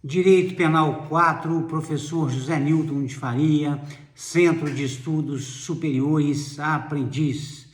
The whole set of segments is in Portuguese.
Direito Penal 4, professor José Newton de Faria, Centro de Estudos Superiores Aprendiz.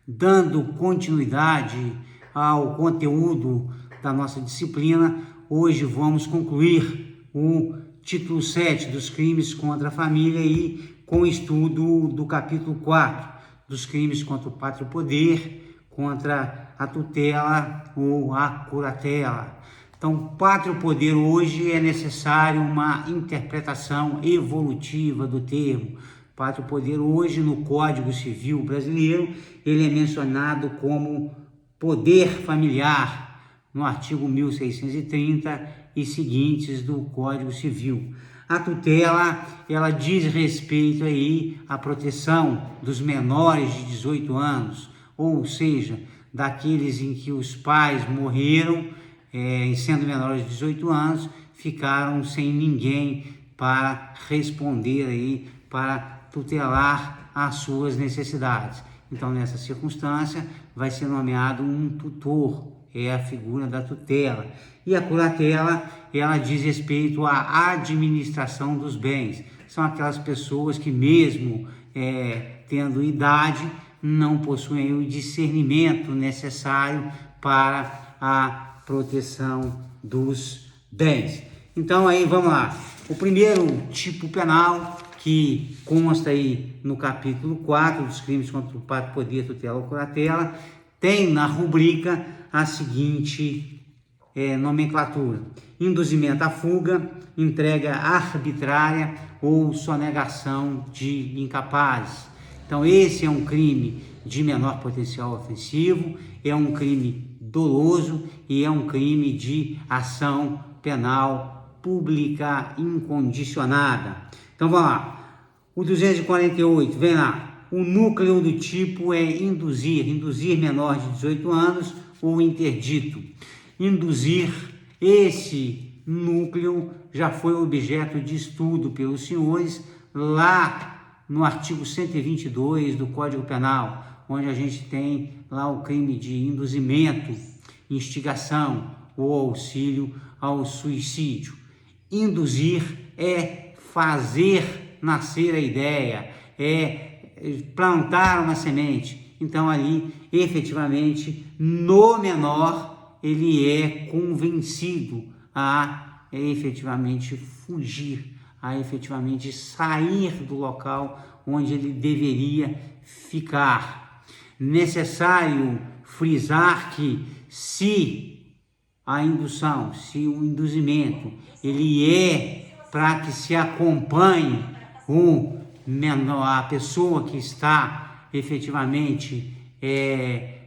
Dando continuidade ao conteúdo da nossa disciplina, hoje vamos concluir o título 7 dos crimes contra a família e com o estudo do capítulo 4 dos crimes contra o pátrio poder, contra a tutela ou a curatela. Então, pátrio poder hoje é necessário uma interpretação evolutiva do termo. Pátrio poder hoje no Código Civil brasileiro, ele é mencionado como poder familiar no artigo 1630 e seguintes do Código Civil. A tutela, ela diz respeito aí à proteção dos menores de 18 anos, ou seja, daqueles em que os pais morreram, sendo menores de 18 anos, ficaram sem ninguém para responder aí, para tutelar as suas necessidades. Então, nessa circunstância, vai ser nomeado um tutor, é a figura da tutela. E a curatela, ela diz respeito à administração dos bens. São aquelas pessoas que mesmo tendo idade, não possuem o discernimento necessário para a proteção dos bens. Então aí vamos lá. O primeiro tipo penal que consta aí no capítulo 4 dos crimes contra o pátrio poder, tutela ou curatela, tem na rubrica a seguinte nomenclatura: induzimento à fuga, entrega arbitrária ou sonegação de incapazes. Então esse é um crime de menor potencial ofensivo, é um crime doloso e é um crime de ação penal pública incondicionada. Então vamos lá. O 248, vem lá. O núcleo do tipo é induzir menor de 18 anos ou interdito. Induzir, esse núcleo já foi objeto de estudo pelos senhores lá no artigo 122 do Código Penal, onde a gente tem lá o crime de induzimento, instigação ou auxílio ao suicídio. Induzir é fazer nascer a ideia, é plantar uma semente. Então ali, efetivamente, no menor, ele é convencido a efetivamente fugir, a efetivamente sair do local onde ele deveria ficar. Necessário frisar que se a indução, se o induzimento, ele é para que se acompanhe o menor, a pessoa que está efetivamente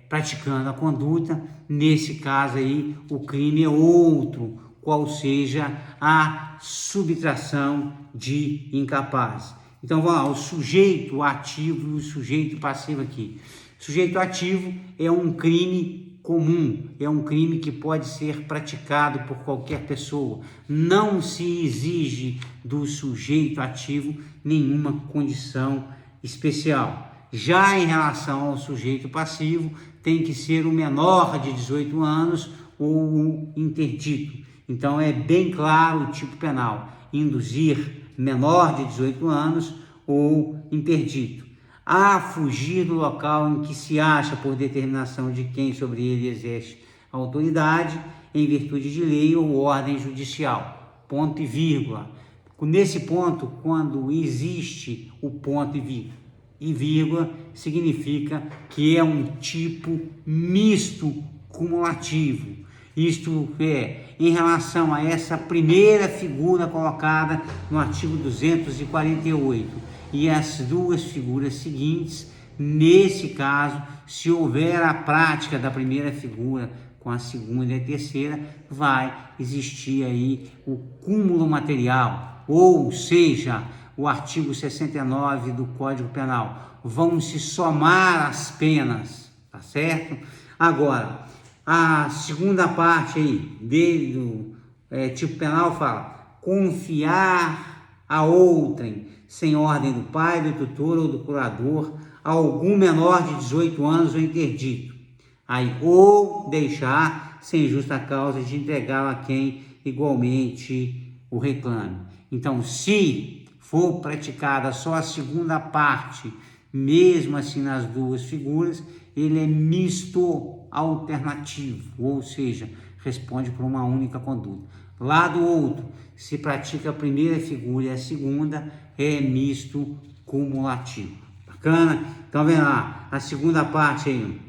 praticando a conduta, nesse caso aí o crime é outro, qual seja a subtração de incapaz. Então vamos lá, o sujeito ativo e o sujeito passivo aqui. Sujeito ativo é um crime comum, é um crime que pode ser praticado por qualquer pessoa. Não se exige do sujeito ativo nenhuma condição especial. Já em relação ao sujeito passivo, tem que ser o menor de 18 anos ou o interdito. Então é bem claro o tipo penal: induzir menor de 18 anos ou interdito a fugir do local em que se acha por determinação de quem sobre ele exerce a autoridade em virtude de lei ou ordem judicial. Ponto e vírgula. Nesse ponto, quando existe o ponto e vírgula, significa que é um tipo misto cumulativo. Isto é, em relação a essa primeira figura colocada no artigo 248 e as duas figuras seguintes, nesse caso, se houver a prática da primeira figura com a segunda e a terceira, vai existir aí o cúmulo material, ou seja, o artigo 69 do Código Penal, vão se somar as penas, tá certo? Agora, a segunda parte aí do tipo penal fala: confiar a outrem, sem ordem do pai, do tutor ou do curador, a algum menor de 18 anos ou interdito. Aí, ou deixar sem justa causa de entregá-lo a quem igualmente o reclame. Então, se for praticada só a segunda parte, mesmo assim nas duas figuras, ele é misto alternativo, ou seja, responde por uma única conduta. Lá do outro, se pratica a primeira figura e a segunda, é misto cumulativo. Bacana? Então, vem lá, a segunda parte aí.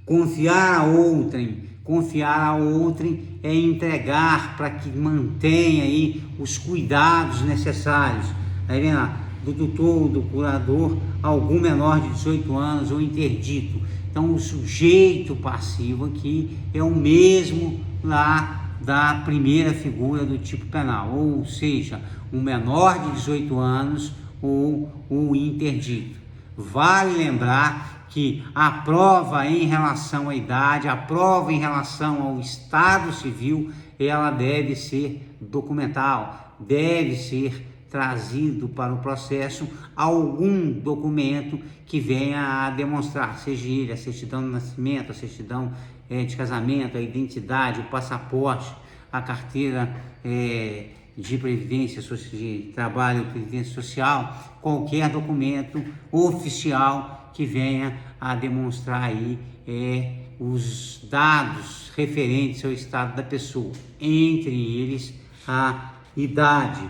Confiar a outrem. Confiar a outrem é entregar para que mantenha aí os cuidados necessários. Aí vem lá, do tutor ou do curador, algum menor de 18 anos ou interdito. Então, o sujeito passivo aqui é o mesmo lá da primeira figura do tipo penal, ou seja, um menor de 18 anos ou o interdito. Vale lembrar que a prova em relação à idade, a prova em relação ao estado civil, ela deve ser documental, deve ser trazido para o processo algum documento que venha a demonstrar, seja ele a certidão de nascimento, a certidão de casamento, a identidade, o passaporte, a carteira de previdência social, de trabalho e previdência social, qualquer documento oficial que venha a demonstrar aí os dados referentes ao estado da pessoa, entre eles a idade.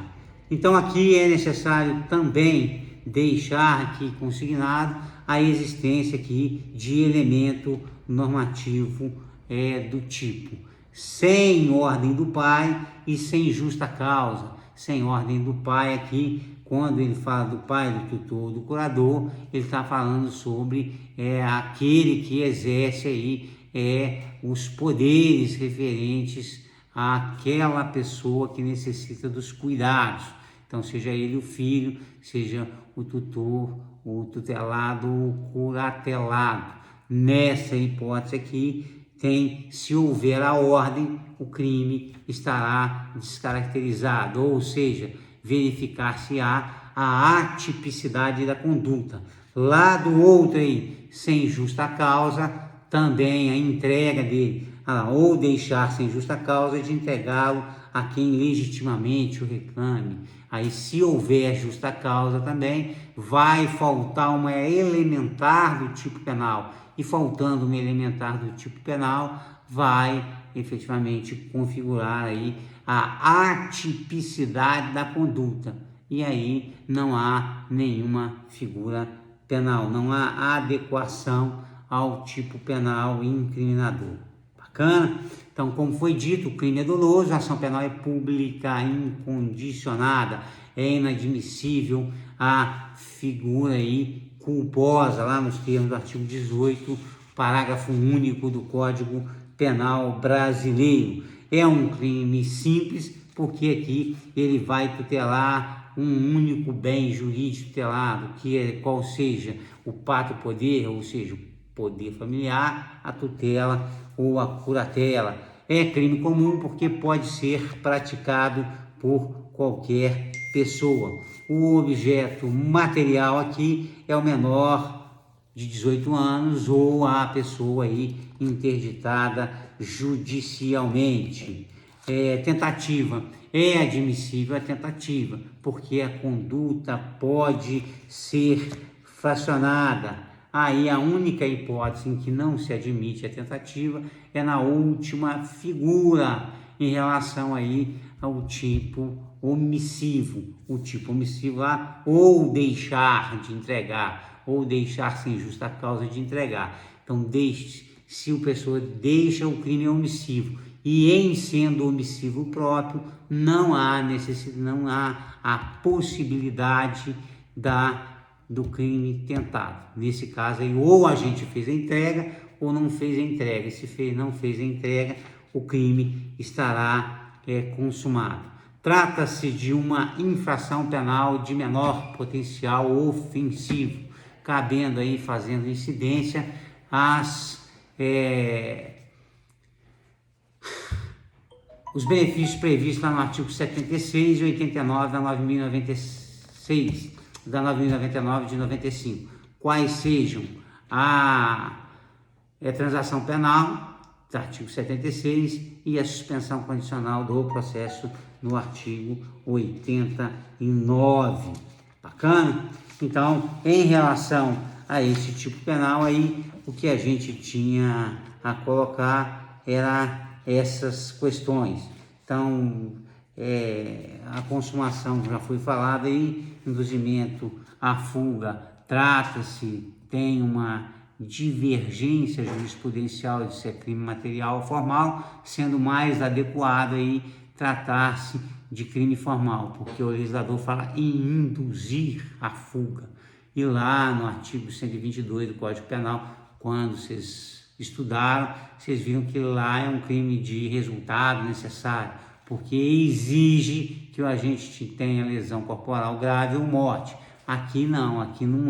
Então aqui é necessário também deixar aqui consignado a existência aqui de elemento normativo do tipo sem ordem do pai e sem justa causa. Sem ordem do pai aqui, quando ele fala do pai, do tutor, do curador, ele está falando sobre aquele que exerce aí os poderes referentes àquela pessoa que necessita dos cuidados. Então, seja ele o filho, seja o tutor, o tutelado, o curatelado. Nessa hipótese aqui, se houver a ordem, o crime estará descaracterizado, ou seja, verificar-se-á a atipicidade da conduta. Lá do outro aí, sem justa causa, também a entrega dele, ou deixar sem justa causa de entregá-lo a quem legitimamente o reclame. Aí, se houver justa causa também, vai faltar uma elementar do tipo penal, e faltando uma elementar do tipo penal, vai efetivamente configurar aí a atipicidade da conduta, e aí não há nenhuma figura penal, não há adequação ao tipo penal incriminador. Bacana? Então, como foi dito, o crime é doloso, a ação penal é pública, incondicionada, é inadmissível a figura aí culposa, lá nos termos do artigo 18, parágrafo único do Código Penal brasileiro. É um crime simples, porque aqui ele vai tutelar um único bem jurídico tutelado, qual seja o pátrio poder, ou seja, o poder familiar, a tutela ou a curatela. É crime comum porque pode ser praticado por qualquer pessoa. O objeto material aqui é o menor de 18 anos ou a pessoa aí interditada judicialmente. Tentativa. É admissível a tentativa, porque a conduta pode ser fracionada. Aí a única hipótese em que não se admite a tentativa é na última figura, em relação aí ao tipo omissivo. O tipo omissivo lá, ou deixar de entregar, ou deixar sem justa causa de entregar. Então, se a pessoa deixa o crime omissivo, e em sendo omissivo próprio, não há necessidade, não há a possibilidade do crime tentado. Nesse caso aí, ou a gente fez a entrega ou não fez a entrega. Se não fez a entrega, o crime estará consumado. Trata-se de uma infração penal de menor potencial ofensivo, cabendo aí, fazendo incidência os benefícios previstos lá no artigo 76 e 89 da 9.096, da 9.099 de 95, quais sejam a transação penal, do artigo 76 e a suspensão condicional do processo no artigo 89. Bacana? Então, em relação a esse tipo penal aí, o que a gente tinha a colocar era essas questões. Então, a consumação já foi falada aí, induzimento à fuga, tem uma divergência jurisprudencial de ser crime material ou formal, sendo mais adequado aí tratar-se de crime formal, porque o legislador fala em induzir a fuga. E lá no artigo 122 do Código Penal, quando vocês estudaram, vocês viram que lá é um crime de resultado necessário, porque exige que o agente tenha lesão corporal grave ou morte. Aqui não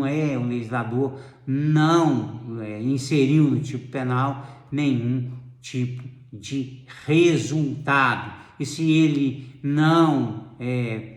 é, o legislador não inseriu no tipo penal nenhum tipo de resultado. E se ele não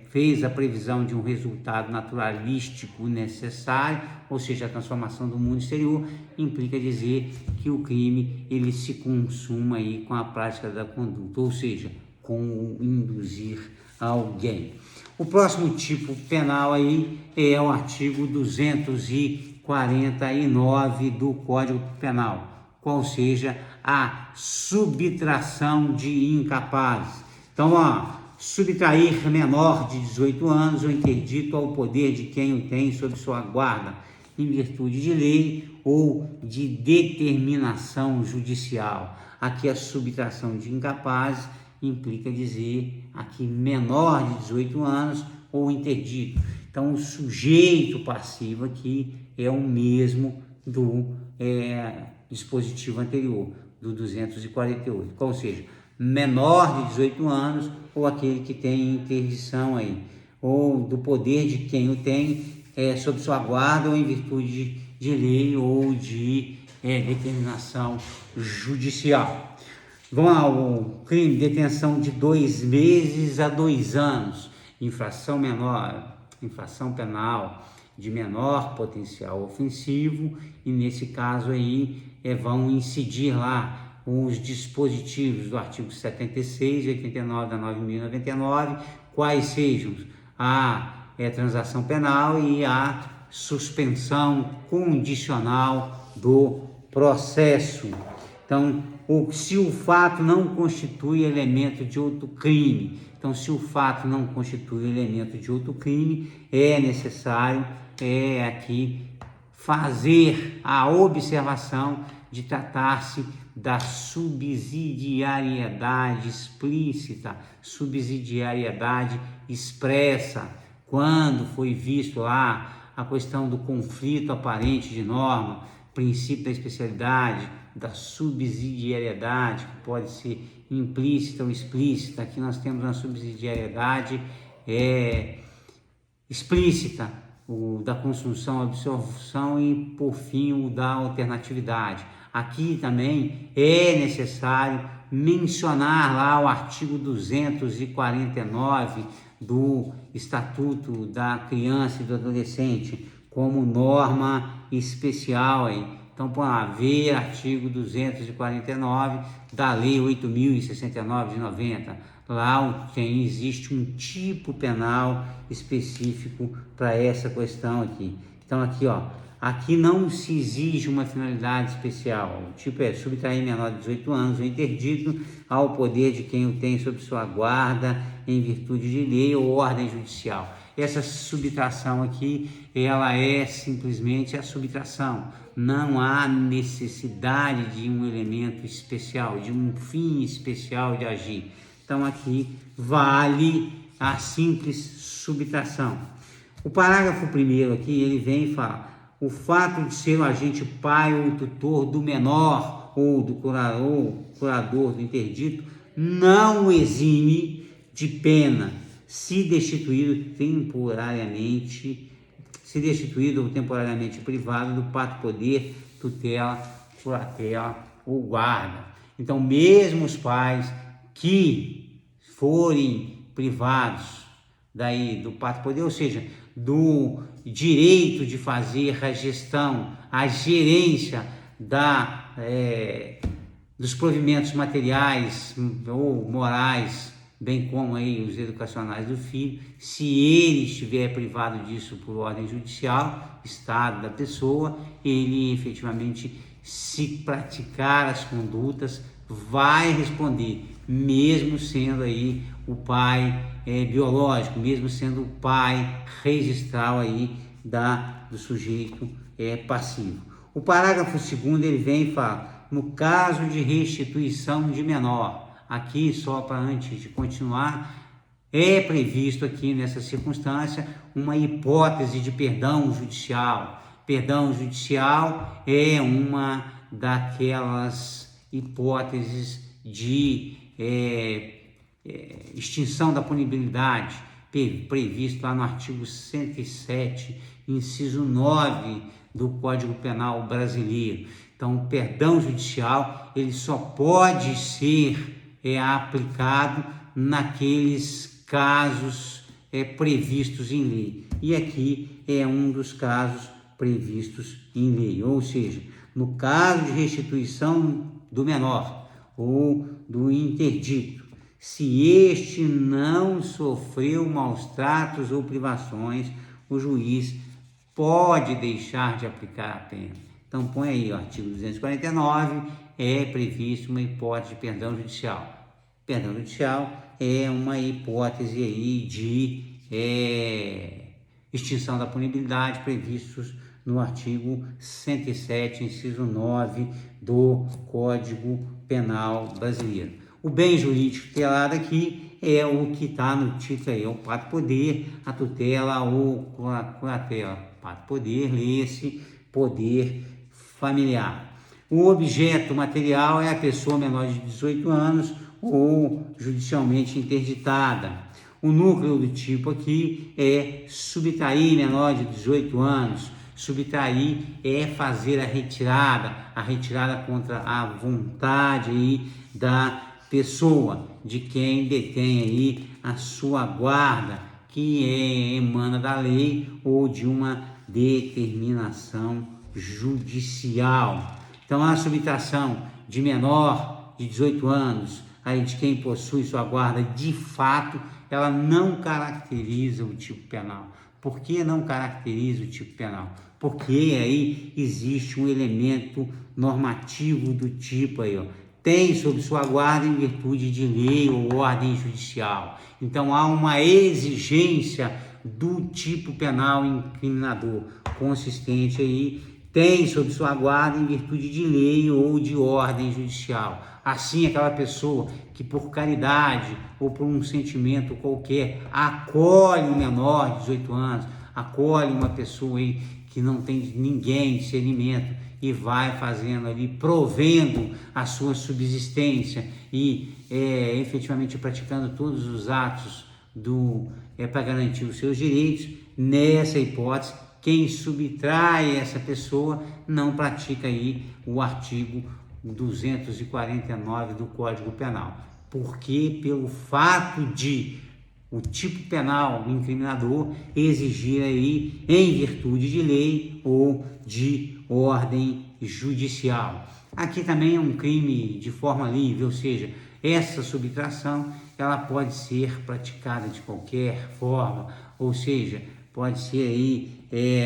fez a previsão de um resultado naturalístico necessário, ou seja, a transformação do mundo exterior, implica dizer que o crime ele se consuma aí com a prática da conduta, ou seja, com o induzir alguém. O próximo tipo penal aí é o artigo 249 do Código Penal, qual seja a subtração de incapazes. Então, subtrair menor de 18 anos ou interdito ao poder de quem o tem sob sua guarda, em virtude de lei ou de determinação judicial. Aqui a subtração de incapazes implica dizer aqui menor de 18 anos ou interdito. Então, o sujeito passivo aqui é o mesmo do dispositivo anterior, do 248, ou seja, menor de 18 anos ou aquele que tem interdição aí, ou do poder de quem o tem sob sua guarda ou em virtude de lei ou de determinação judicial. Vamos lá, o crime de detenção de 2 meses a 2 anos, infração penal de menor potencial ofensivo, e nesse caso aí vão incidir lá os dispositivos do artigo 76 e 89 da 9.099, quais sejam a transação penal e a suspensão condicional do processo. Então, se o fato não constitui elemento de outro crime, é necessário aqui fazer a observação de tratar-se da subsidiariedade explícita, subsidiariedade expressa, quando foi visto lá a questão do conflito aparente de norma, princípio da especialidade, da subsidiariedade, que pode ser implícita ou explícita. Aqui nós temos uma subsidiariedade explícita, o da consunção, absorção e, por fim, o da alternatividade. Aqui também é necessário mencionar lá o artigo 249 do Estatuto da Criança e do Adolescente como norma especial aí. Então, por ver artigo 249 da Lei 8.069 de 90. Lá existe um tipo penal específico para essa questão aqui. Então, aqui não se exige uma finalidade especial. O tipo é subtrair menor de 18 anos ou interdito ao poder de quem o tem sob sua guarda em virtude de lei ou ordem judicial. Essa subtração aqui, ela é simplesmente a subtração. Não há necessidade de um elemento especial, de um fim especial de agir. Então, aqui vale a simples subtração. O parágrafo 1º aqui, ele vem e fala: o fato de ser o agente pai ou tutor do menor ou do curador do interdito não exime de pena se destituído ou temporariamente privado do pacto poder, tutela, curatela ou guarda. Então, mesmo os pais que forem privados do pacto poder, ou seja, do direito de fazer a gestão, a gerência dos provimentos materiais ou morais, bem como aí os educacionais do filho, se ele estiver privado disso por ordem judicial, estado da pessoa, ele efetivamente, se praticar as condutas, vai responder, mesmo sendo aí o pai biológico, mesmo sendo o pai registral aí do sujeito passivo. O parágrafo 2º ele vem e fala: no caso de restituição de menor, aqui só para antes de continuar, é previsto aqui nessa circunstância uma hipótese de perdão judicial. Perdão judicial é uma daquelas hipóteses de extinção da punibilidade previsto lá no artigo 107, inciso 9 do Código Penal brasileiro. Então, o perdão judicial ele só pode ser aplicado naqueles casos previstos em lei. E aqui é um dos casos previstos em lei, ou seja, no caso de restituição do menor ou do interdito, se este não sofreu maus tratos ou privações, o juiz pode deixar de aplicar a pena. Então põe aí o artigo 249, é previsto uma hipótese de perdão judicial. Perdão judicial é uma hipótese aí de extinção da punibilidade previstos no artigo 107, inciso 9 do Código Penal brasileiro. O bem jurídico tutelado aqui é o que está no título aí, é o pato-poder, a tutela ou a curatela. Pato-poder, lê-se poder familiar. O objeto material é a pessoa menor de 18 anos ou judicialmente interditada. O núcleo do tipo aqui é subtrair menor de 18 anos. Subtrair é fazer a retirada contra a vontade aí da pessoa, de quem detém aí a sua guarda, que emana da lei ou de uma determinação judicial. Então, a subtração de menor de 18 anos, aí de quem possui sua guarda, de fato, ela não caracteriza o tipo penal. Por que não caracteriza o tipo penal? Porque aí existe um elemento normativo do tipo aí, ó, tem sob sua guarda em virtude de lei ou ordem judicial. Então há uma exigência do tipo penal incriminador, consistente aí, tem sob sua guarda em virtude de lei ou de ordem judicial. Assim, aquela pessoa que por caridade ou por um sentimento qualquer acolhe um menor de 18 anos, acolhe uma pessoa aí que não tem ninguém de discernimento e vai fazendo ali, provendo a sua subsistência e efetivamente praticando todos os atos para garantir os seus direitos. Nessa hipótese, quem subtrai essa pessoa não pratica aí o artigo 249 do Código Penal, porque pelo fato de o tipo penal incriminador exigir aí em virtude de lei ou de ordem judicial. Aqui também é um crime de forma livre, ou seja, essa subtração ela pode ser praticada de qualquer forma, ou seja, pode ser aí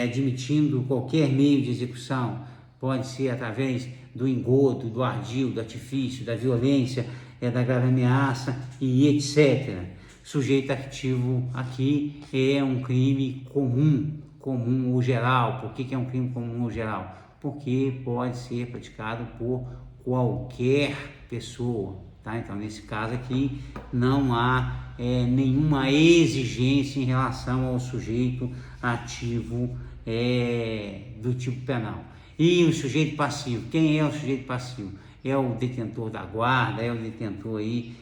admitindo qualquer meio de execução, pode ser através do engodo, do ardil, do artifício, da violência, da grave ameaça e etc. Sujeito ativo aqui é um crime comum ou geral. Por que é um crime comum ou geral? Porque pode ser praticado por qualquer pessoa, tá? Então, nesse caso aqui, não há nenhuma exigência em relação ao sujeito ativo do tipo penal. E o sujeito passivo, quem é o sujeito passivo? É o detentor da guarda, é o detentor aí,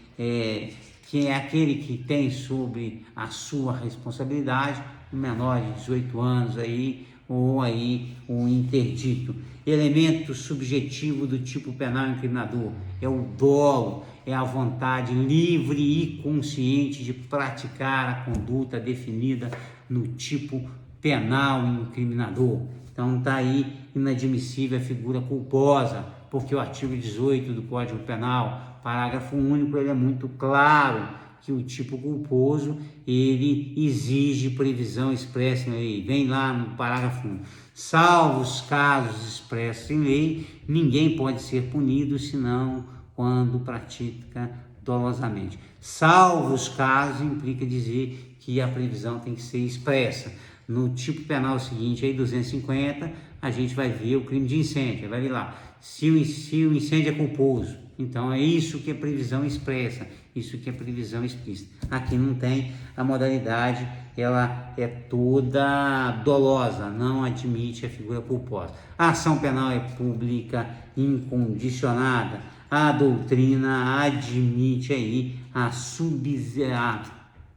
que é aquele que tem sobre a sua responsabilidade um menor de 18 anos aí, ou aí um interdito. Elemento subjetivo do tipo penal incriminador é o dolo, é a vontade livre e consciente de praticar a conduta definida no tipo penal incriminador. Então está aí inadmissível a figura culposa, porque o artigo 18 do Código Penal, parágrafo único, ele é muito claro que o tipo culposo, ele exige previsão expressa em lei. Vem lá no parágrafo 1. Salvo os casos expressos em lei, ninguém pode ser punido senão quando pratica dolosamente. Salvo os casos implica dizer que a previsão tem que ser expressa. No tipo penal seguinte, aí 250, a gente vai ver o crime de incêndio, vai ver lá, se o incêndio é culposo, então é isso que é previsão expressa, isso que é previsão explícita. Aqui não tem, a modalidade, ela é toda dolosa, não admite a figura culposa. A ação penal é pública, incondicionada, a doutrina admite aí a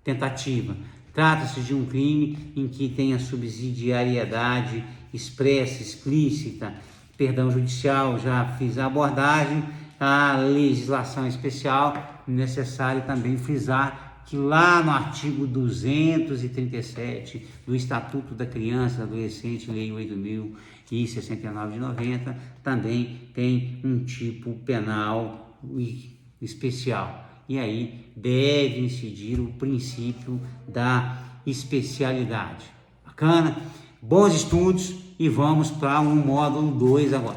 tentativa. Trata-se de um crime em que tem a subsidiariedade expressa, explícita, perdão judicial, já fiz a abordagem, a legislação especial, necessário também frisar que lá no artigo 237 do Estatuto da Criança e do Adolescente, Lei 8.069 de 90, também tem um tipo penal especial. E aí deve incidir o princípio da especialidade. Bacana? Bons estudos e vamos para o módulo 2 agora.